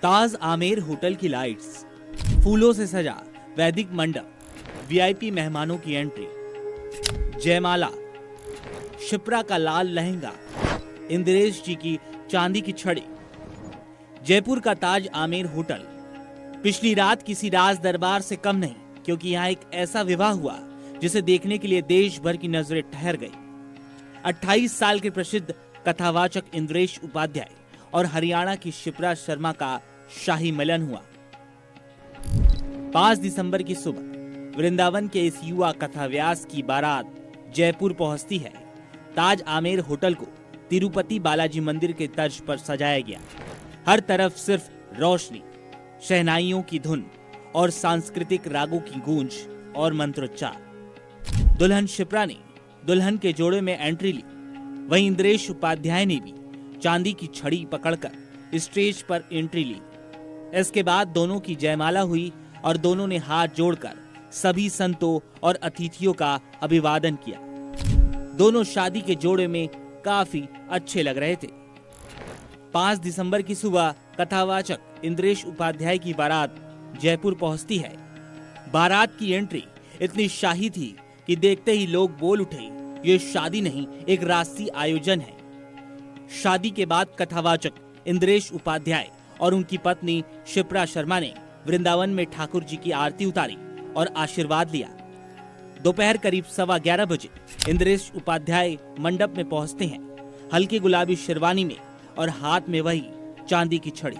ताज Amer hotel की lights, फूलों से सजा वैदिक मंडप, वीआईपी मेहमानों की एंट्री, जयमाला, शिप्रा का लाल लहंगा, इंद्रेश जी की चांदी की छड़ी। जयपुर का ताज आमेर होटल पिछली रात किसी राज दरबार से कम नहीं, क्योंकि यहाँ एक ऐसा विवाह हुआ जिसे देखने के लिए देश भर की नजरें ठहर गई। 28 साल के प्रसिद्ध कथावाचक इंद्रेश उपाध्याय और हरियाणा की शिप्रा शर्मा का शाही मिलन हुआ। 5 दिसंबर की सुबह वृंदावन के इस युवा कथाव्यास की बारात जयपुर पहुंचती है। ताज आमेर होटल को तिरुपति बालाजी मंदिर के तर्ज पर सजाया गया। हर तरफ सिर्फ रोशनी, शहनाइयों की धुन और सांस्कृतिक रागों की गूंज और मंत्रोच्चार। दुल्हन शिप्रा ने दुल्हन के जोड़े में एंट्री ली, वहीं इंद्रेश उपाध्याय ने भी चांदी की छड़ी पकड़कर स्टेज पर एंट्री ली। इसके बाद दोनों की जयमाला हुई और दोनों ने हाथ जोड़कर सभी संतों और अतिथियों का अभिवादन किया। दोनों शादी के जोड़े में काफी अच्छे लग रहे थे। 5 दिसंबर की सुबह कथावाचक इंद्रेश उपाध्याय की बारात जयपुर पहुंचती है। बारात की एंट्री इतनी शाही थी कि देखते ही लोग बोल उठे, ये शादी नहीं, एक राष्ट्रीय आयोजन है। शादी के बाद कथावाचक इंद्रेश उपाध्याय और उनकी पत्नी शिप्रा शर्मा ने वृंदावन में ठाकुर जी की आरती उतारी और आशीर्वाद लिया। दोपहर करीब 11:15 बजे इंद्रेश उपाध्याय मंडप में पहुंचते हैं, हल्की गुलाबी शेरवानी में और हाथ में वही चांदी की छड़ी।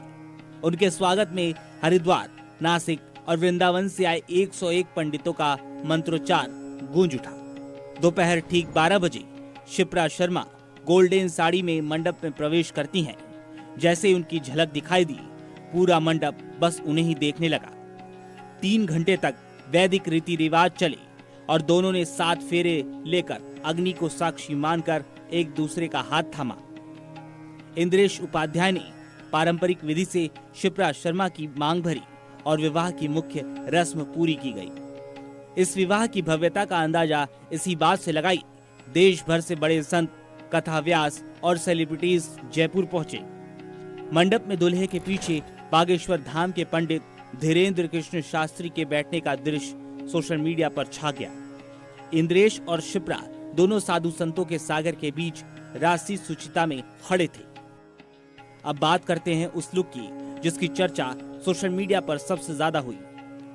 उनके स्वागत में हरिद्वार, नासिक और वृंदावन से आए 101 पंडितों का मंत्रोच्चार गूंज उठा। दोपहर ठीक 12 बजे शिप्रा शर्मा गोल्डन साड़ी में मंडप में प्रवेश करती हैं। जैसे उनकी झलक दिखाई दी, पूरा मंडप बस उन्हें ही देखने लगा। 3 घंटे तक वैदिक रीति रिवाज चले और दोनों ने 7 फेरे लेकर अग्नि को साक्षी मानकर एक दूसरे का हाथ थामा। इंद्रेश उपाध्याय ने पारंपरिक विधि से शिप्रा शर्मा की मांग भरी और विवाह की मुख्य रस्म पूरी की गई। इस विवाह की भव्यता का अंदाजा इसी बात से लगाई, देश भर से बड़े संत, कथाव्यास और सेलिब्रिटीज जयपुर पहुंचे। मंडप में दूल्हे के पीछे बागेश्वर धाम के पंडित धीरेन्द्र कृष्ण शास्त्री के बैठने का दृश्य सोशल मीडिया पर छा गया। इंद्रेश और शिप्रा दोनों साधु संतों के सागर के बीच राष्ट्रीय सुचिता में खड़े थे। अब बात करते हैं उस लुक की जिसकी चर्चा सोशल मीडिया पर सबसे ज्यादा हुई।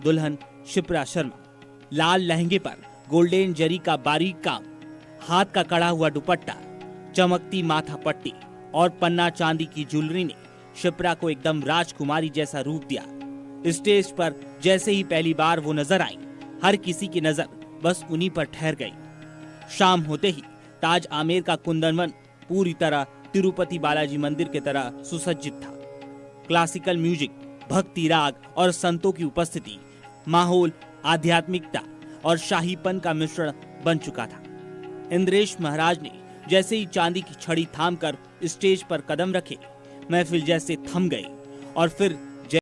दुल्हन शिप्रा शर्मा, लाल लहंगे पर गोल्डन जरी का बारीक काम, हाथ का कड़ा हुआ दुपट्टा, चमकती माथा पट्टी और पन्ना चांदी की ज्वेलरी ने शिप्रा को एकदम राजकुमारी जैसा रूप दिया। स्टेज पर जैसे ही पहली बार वो नजर आई, हर किसी की नजर बस उन्हीं पर ठहर गई। शाम होते ही ताज आमेर का कुंदनवन पूरी तरह तिरुपति बालाजी मंदिर की तरह सुसज्जित था। क्लासिकल म्यूजिक, भक्ति राग और संतों की उपस्थिति, माहौल आध्यात्मिकता और शाहीपन का मिश्रण बन चुका था। इंद्रेश महाराज ने जैसे ही चांदी की छड़ी थामकर स्टेज पर कदम रखे, महफिल जैसे थम गई और फिर